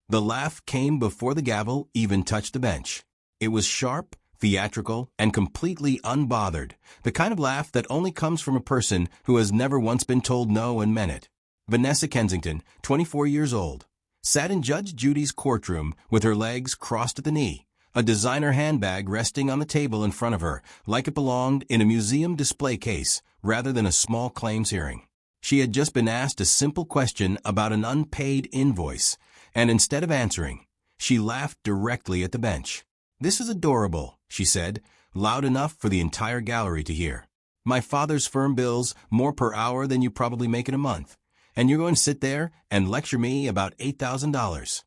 The laugh came before the gavel even touched the bench. It was sharp, theatrical, and completely unbothered, the kind of laugh that only comes from a person who has never once been told no and meant it. Vanessa Kensington, 24 years old, sat in Judge Judy's courtroom with her legs crossed at the knee, a designer handbag resting on the table in front of her like it belonged in a museum display case rather than a small claims hearing. She had just been asked a simple question about an unpaid invoice, and instead of answering, she laughed directly at the bench. "This is adorable," she said, loud enough for the entire gallery to hear. "My father's firm bills more per hour than you probably make in a month, and you're going to sit there and lecture me about $8,000.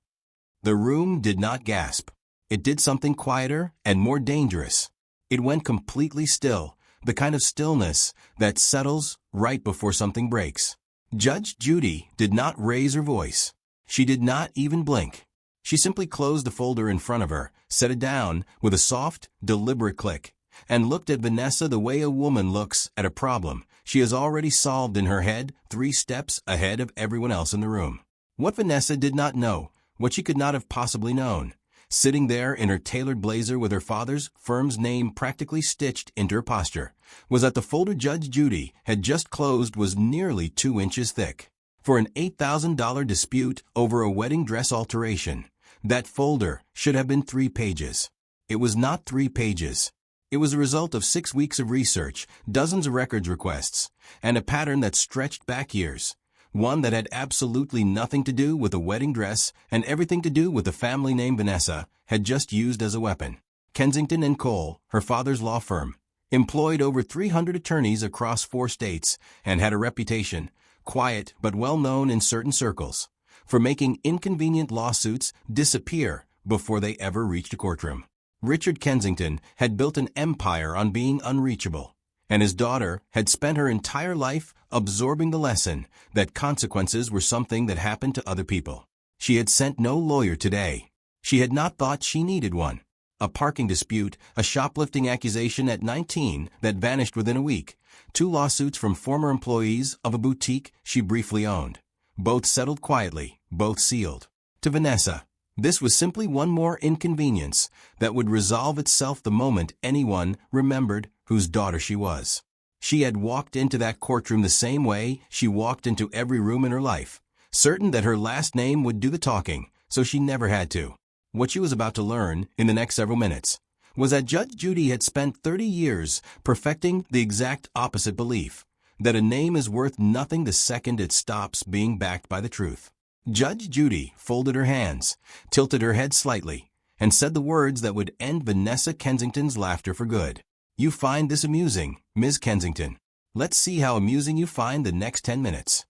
The room did not gasp. It did something quieter and more dangerous. It went completely still, the kind of stillness that settles right before something breaks. Judge Judy did not raise her voice. She did not even blink. She simply closed the folder in front of her, set it down with a soft, deliberate click, and looked at Vanessa the way a woman looks at a problem she has already solved in her head 3 steps ahead of everyone else in the room. What Vanessa did not know, what she could not have possibly known, sitting there in her tailored blazer with her father's firm's name practically stitched into her posture, was that the folder Judge Judy had just closed was nearly 2 inches thick. For an $8,000 dispute over a wedding dress alteration, that folder should have been 3 pages. It was not 3 pages. It was a result of 6 weeks of research, dozens of records requests, and a pattern that stretched back years. One that had absolutely nothing to do with a wedding dress and everything to do with the family name Vanessa had just used as a weapon. Kensington and Cole, her father's law firm, employed over 300 attorneys across 4 states and had a reputation, quiet but well known in certain circles, for making inconvenient lawsuits disappear before they ever reached a courtroom. Richard Kensington had built an empire on being unreachable, and his daughter had spent her entire life absorbing the lesson that consequences were something that happened to other people. She had sent no lawyer today. She had not thought she needed one. A parking dispute, a shoplifting accusation at 19 that vanished within a week, 2 lawsuits from former employees of a boutique she briefly owned. Both settled quietly, both sealed. To Vanessa, this was simply one more inconvenience that would resolve itself the moment anyone remembered whose daughter she was. She had walked into that courtroom the same way she walked into every room in her life, certain that her last name would do the talking, so she never had to. What she was about to learn in the next several minutes was that Judge Judy had spent 30 years perfecting the exact opposite belief, that a name is worth nothing the second it stops being backed by the truth. Judge Judy folded her hands, tilted her head slightly, and said the words that would end Vanessa Kensington's laughter for good. "You find this amusing, Ms. Kensington. Let's see how amusing you find the next 10 minutes.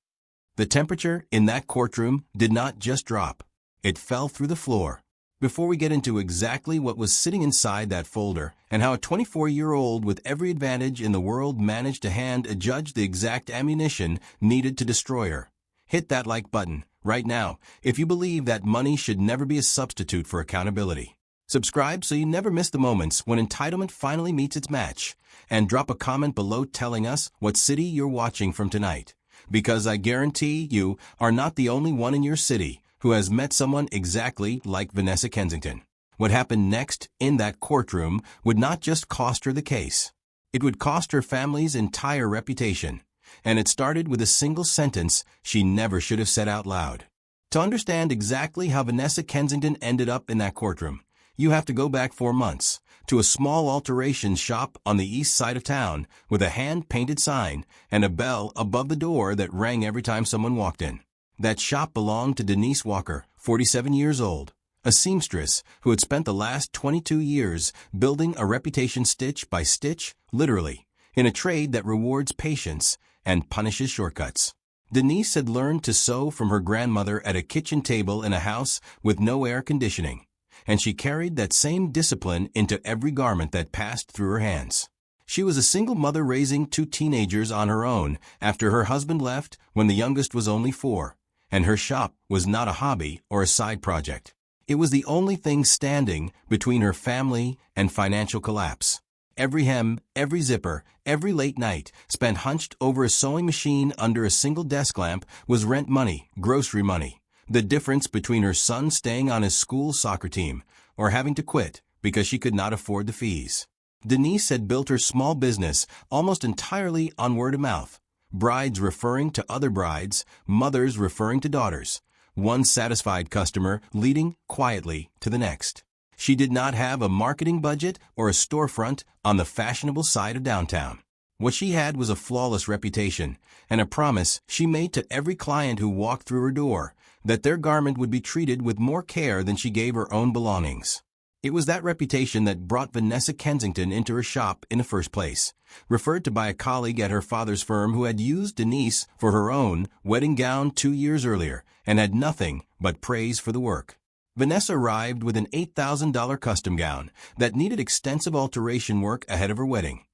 The temperature in that courtroom did not just drop. It fell through the floor. Before we get into exactly what was sitting inside that folder and how a 24-year-old with every advantage in the world managed to hand a judge the exact ammunition needed to destroy her, hit that like button right now if you believe that money should never be a substitute for accountability. Subscribe so you never miss the moments when entitlement finally meets its match, and drop a comment below telling us what city you're watching from tonight, because I guarantee you are not the only one in your city who has met someone exactly like Vanessa Kensington. What happened next in that courtroom would not just cost her the case. It would cost her family's entire reputation, and it started with a single sentence she never should have said out loud. To understand exactly how Vanessa Kensington ended up in that courtroom, you have to go back 4 months to a small alteration shop on the east side of town with a hand-painted sign and a bell above the door that rang every time someone walked in. That shop belonged to Denise Walker, 47 years old, a seamstress who had spent the last 22 years building a reputation stitch by stitch, literally, in a trade that rewards patience and punishes shortcuts. Denise had learned to sew from her grandmother at a kitchen table in a house with no air conditioning, and she carried that same discipline into every garment that passed through her hands. She was a single mother raising 2 teenagers on her own after her husband left when the youngest was only 4. And her shop was not a hobby or a side project. It was the only thing standing between her family and financial collapse. Every hem, every zipper, every late night spent hunched over a sewing machine under a single desk lamp was rent money, grocery money, The difference between her son staying on his school soccer team or having to quit because she could not afford the fees. Denise had built her small business almost entirely on word of mouth. Brides referring to other brides, mothers referring to daughters. One satisfied customer leading quietly to the next. She did not have a marketing budget or a storefront on the fashionable side of downtown. What she had was a flawless reputation and a promise she made to every client who walked through her door that their garment would be treated with more care than she gave her own belongings. It was that reputation that brought Vanessa Kensington into her shop in the first place, referred to by a colleague at her father's firm who had used Denise for her own wedding gown 2 years earlier and had nothing but praise for the work. Vanessa arrived with an $8,000 custom gown that needed extensive alteration work ahead of her wedding.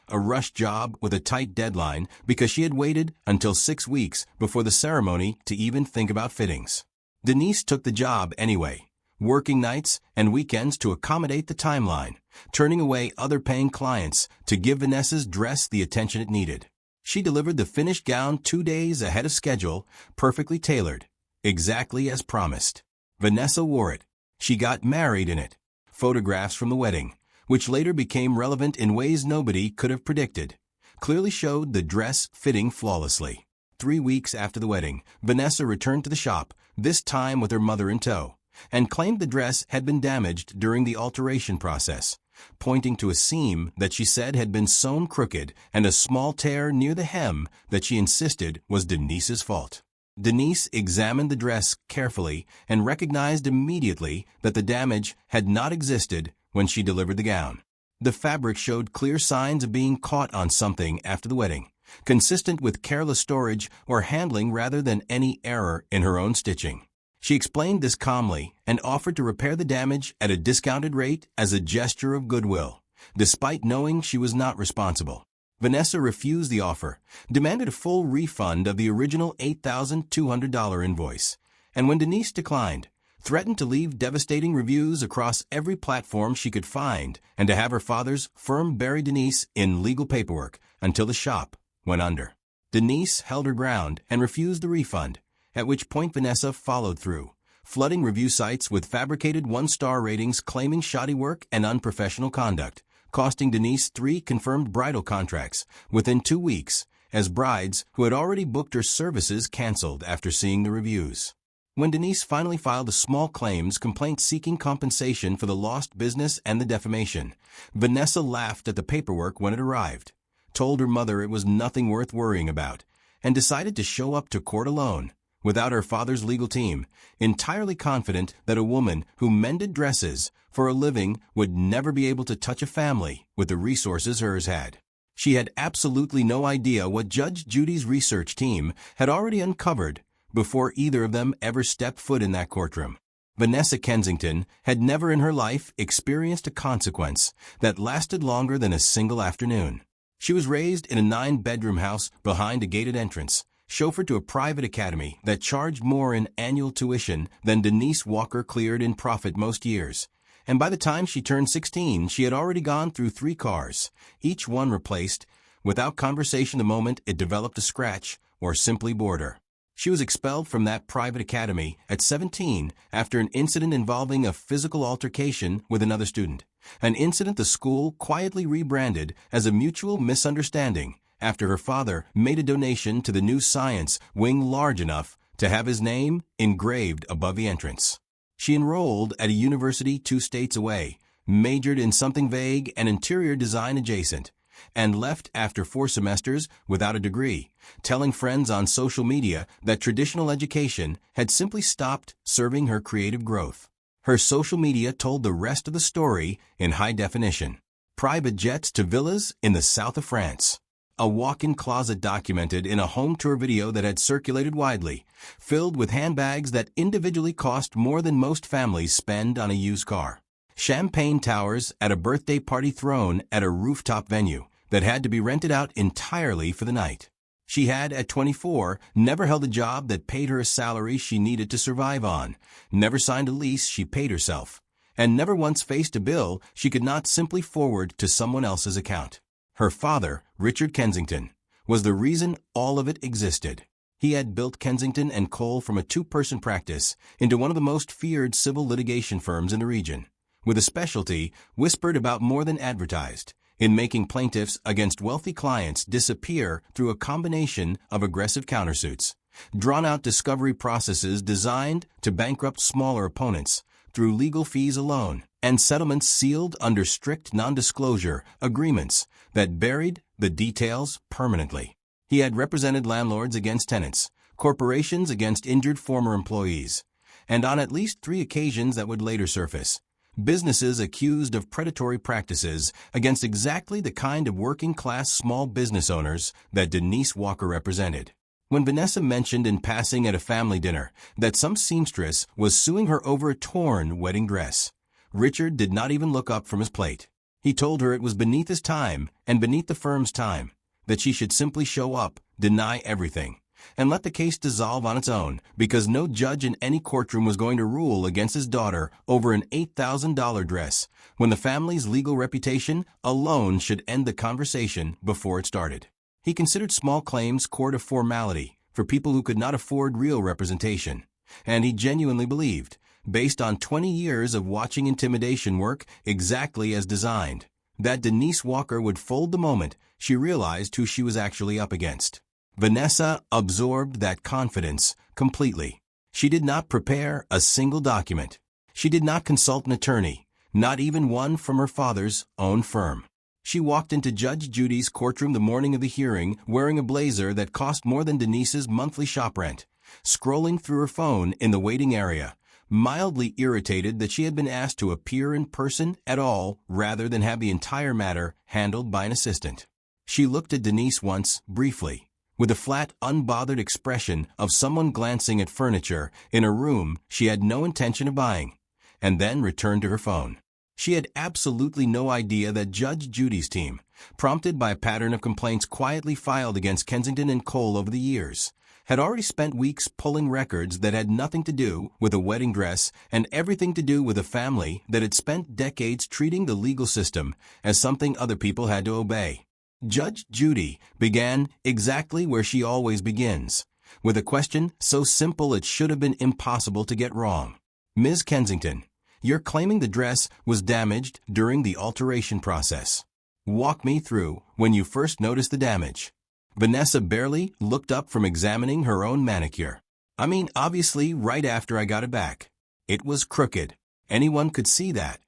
A rush job with a tight deadline because she had waited until 6 weeks before the ceremony to even think about fittings. Denise took the job anyway, working nights and weekends to accommodate the timeline, turning away other paying clients to give Vanessa's dress the attention it needed. She delivered the finished gown 2 days ahead of schedule, perfectly tailored, exactly as promised. Vanessa wore it. She got married in it. Photographs from the wedding, which later became relevant in ways nobody could have predicted, clearly showed the dress fitting flawlessly. 3 weeks after the wedding, Vanessa returned to the shop, this time with her mother in tow, and claimed the dress had been damaged during the alteration process, pointing to a seam that she said had been sewn crooked and a small tear near the hem that she insisted was Denise's fault. Denise examined the dress carefully and recognized immediately that the damage had not existed when she delivered the gown. The fabric showed clear signs of being caught on something after the wedding, consistent with careless storage or handling rather than any error in her own stitching. She explained this calmly and offered to repair the damage at a discounted rate as a gesture of goodwill, despite knowing she was not responsible. Vanessa refused the offer, demanded a full refund of the original $8,200 invoice, and when Denise declined, threatened to leave devastating reviews across every platform she could find and to have her father's firm bury Denise in legal paperwork until the shop went under. Denise held her ground and refused the refund, at which point Vanessa followed through, flooding review sites with fabricated 1-star ratings claiming shoddy work and unprofessional conduct, costing Denise 3 confirmed bridal contracts within 2 weeks, as brides who had already booked her services canceled after seeing the reviews. When Denise finally filed a small claims complaint seeking compensation for the lost business and the defamation, Vanessa laughed at the paperwork when it arrived, told her mother it was nothing worth worrying about, and decided to show up to court alone, without her father's legal team, entirely confident that a woman who mended dresses for a living would never be able to touch a family with the resources hers had. She had absolutely no idea what Judge Judy's research team had already uncovered before either of them ever stepped foot in that courtroom. Vanessa Kensington had never in her life experienced a consequence that lasted longer than a single afternoon. She was raised in a 9-bedroom house behind a gated entrance, chauffeured to a private academy that charged more in annual tuition than Denise Walker cleared in profit most years. And by the time she turned 16, she had already gone through 3 cars, each one replaced, without conversation the moment it developed a scratch or simply bored her. She was expelled from that private academy at 17 after an incident involving a physical altercation with another student, an incident the school quietly rebranded as a mutual misunderstanding after her father made a donation to the new science wing large enough to have his name engraved above the entrance. She enrolled at a university 2 states away, majored in something vague and interior design adjacent, and left after 4 semesters without a degree, telling friends on social media that traditional education had simply stopped serving her creative growth. Her social media told the rest of the story in high definition. Private jets to villas in the south of France. A walk-in closet documented in a home tour video that had circulated widely, filled with handbags that individually cost more than most families spend on a used car. Champagne towers at a birthday party thrown at a rooftop venue that had to be rented out entirely for the night. She had, at 24, never held a job that paid her a salary she needed to survive on, never signed a lease she paid herself, and never once faced a bill she could not simply forward to someone else's account. Her father, Richard Kensington, was the reason all of it existed. He had built Kensington and Cole from a two-person practice into one of the most feared civil litigation firms in the region, with a specialty whispered about more than advertised in making plaintiffs against wealthy clients disappear through a combination of aggressive countersuits, drawn-out discovery processes designed to bankrupt smaller opponents through legal fees alone, and settlements sealed under strict non-disclosure agreements that buried the details permanently. He had represented landlords against tenants, corporations against injured former employees, and on at least 3 occasions that would later surface, businesses accused of predatory practices against exactly the kind of working-class small business owners that Denise Walker represented. When Vanessa mentioned in passing at a family dinner that some seamstress was suing her over a torn wedding dress, Richard did not even look up from his plate. He told her it was beneath his time and beneath the firm's time, that she should simply show up, deny everything, and let the case dissolve on its own, because no judge in any courtroom was going to rule against his daughter over an $8,000 dress, when the family's legal reputation alone should end the conversation before it started. He considered small claims court a formality for people who could not afford real representation, and he genuinely believed, based on 20 years of watching intimidation work exactly as designed, that Denise Walker would fold the moment she realized who she was actually up against. Vanessa absorbed that confidence completely. She did not prepare a single document. She did not consult an attorney, not even one from her father's own firm. She walked into Judge Judy's courtroom the morning of the hearing wearing a blazer that cost more than Denise's monthly shop rent, scrolling through her phone in the waiting area, mildly irritated that she had been asked to appear in person at all rather than have the entire matter handled by an assistant. She looked at Denise once, briefly, with a flat, unbothered expression of someone glancing at furniture in a room she had no intention of buying, and then returned to her phone. She had absolutely no idea that Judge Judy's team, prompted by a pattern of complaints quietly filed against Kensington and Cole over the years, had already spent weeks pulling records that had nothing to do with a wedding dress and everything to do with a family that had spent decades treating the legal system as something other people had to obey. Judge Judy began exactly where she always begins, with a question so simple it should have been impossible to get wrong. Ms. Kensington, you're claiming the dress was damaged during the alteration process. Walk me through when you first noticed the damage. Vanessa barely looked up from examining her own manicure. I mean, obviously, right after I got it back. It was crooked. Anyone could see that.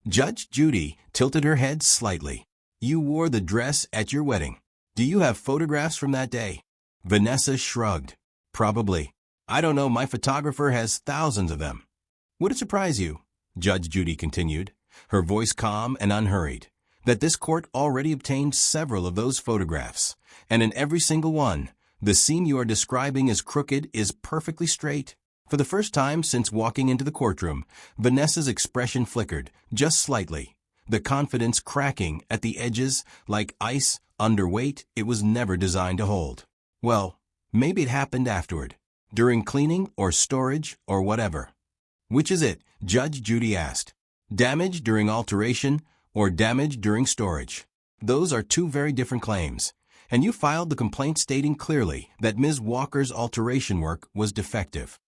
Judge Judy tilted her head slightly. You wore the dress at your wedding. Do you have photographs from that day? Vanessa shrugged. Probably. I don't know, my photographer has thousands of them. Would it surprise you, Judge Judy continued, her voice calm and unhurried, that this court already obtained several of those photographs, and in every single one, the seam you are describing as crooked is perfectly straight? For the first time since walking into the courtroom, Vanessa's expression flickered, just slightly, the confidence cracking at the edges like ice under weight it was never designed to hold. Well, maybe it happened afterward, during cleaning or storage or whatever. Which is it? Judge Judy asked. Damage during alteration or damage during storage? Those are two very different claims, and you filed the complaint stating clearly that Ms. Walker's alteration work was defective.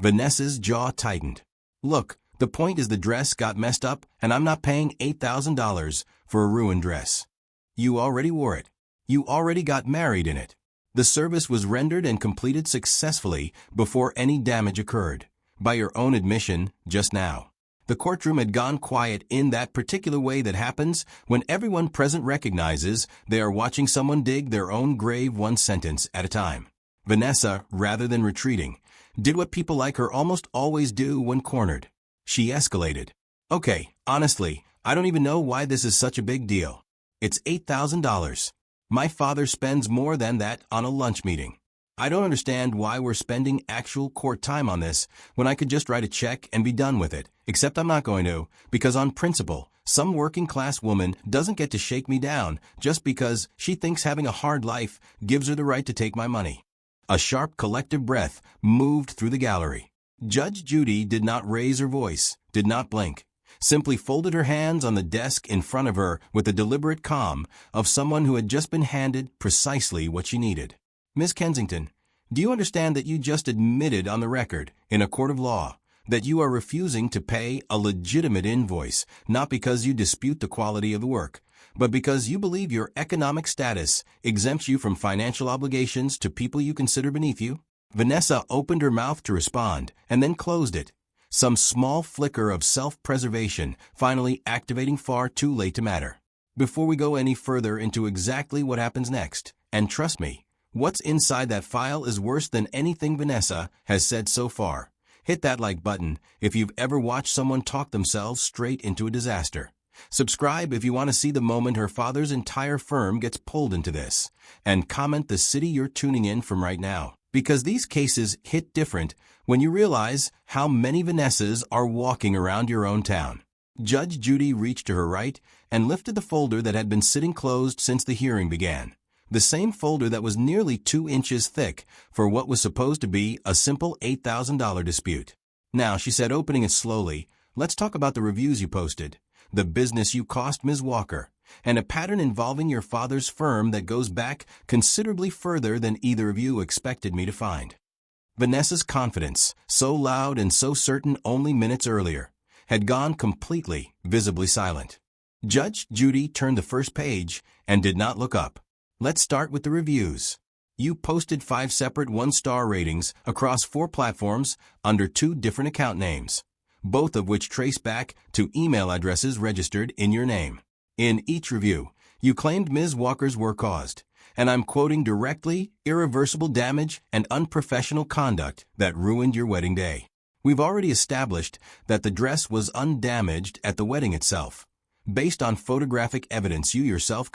Vanessa's jaw tightened. Look, the point is the dress got messed up and I'm not paying $8,000 for a ruined dress. You already wore it. You already got married in it. The service was rendered and completed successfully before any damage occurred. By your own admission, just now. The courtroom had gone quiet in that particular way that happens when everyone present recognizes they are watching someone dig their own grave one sentence at a time. Vanessa, rather than retreating, did what people like her almost always do when cornered. She escalated. Okay, honestly, I don't even know why this is such a big deal. It's $8,000. My father spends more than that on a lunch meeting. I don't understand why we're spending actual court time on this when I could just write a check and be done with it, except I'm not going to, because on principle, some working-class woman doesn't get to shake me down just because she thinks having a hard life gives her the right to take my money. A sharp collective breath moved through the gallery. Judge Judy did not raise her voice, did not blink, simply folded her hands on the desk in front of her with the deliberate calm of someone who had just been handed precisely what she needed. Miss Kensington, Do you understand that you just admitted on the record, in a court of law, that you are refusing to pay a legitimate invoice, not because you dispute the quality of the work, but because you believe your economic status exempts you from financial obligations to people you consider beneath you? Vanessa opened her mouth to respond and then closed it, some small flicker of self-preservation finally activating far too late to matter. Before we go any further into exactly what happens next, and trust me, what's inside that file is worse than anything Vanessa has said so far. Hit that like button if you've ever watched someone talk themselves straight into a disaster. Subscribe if you want to see the moment her father's entire firm gets pulled into this. And comment the city you're tuning in from right now. Because these cases hit different when you realize how many Vanessas are walking around your own town. Judge Judy reached to her right and lifted the folder that had been sitting closed since the hearing began. The same folder that was nearly 2 inches thick for what was supposed to be a simple $8,000 dispute. Now, she said, opening it slowly, let's talk about the reviews you posted, the business you cost Ms. Walker, and a pattern involving your father's firm that goes back considerably further than either of you expected me to find. Vanessa's confidence, so loud and so certain only minutes earlier, had gone completely, visibly silent. Judge Judy turned the first page and did not look up. Let's start with the reviews. You posted 5 separate 1-star ratings across 4 platforms under 2 different account names, both of which trace back to email addresses registered in your name. In each review, you claimed Ms. Walker's were caused, and I'm quoting directly, irreversible damage and unprofessional conduct that ruined your wedding day. We've already established that the dress was undamaged at the wedding itself, based on photographic evidence you yourself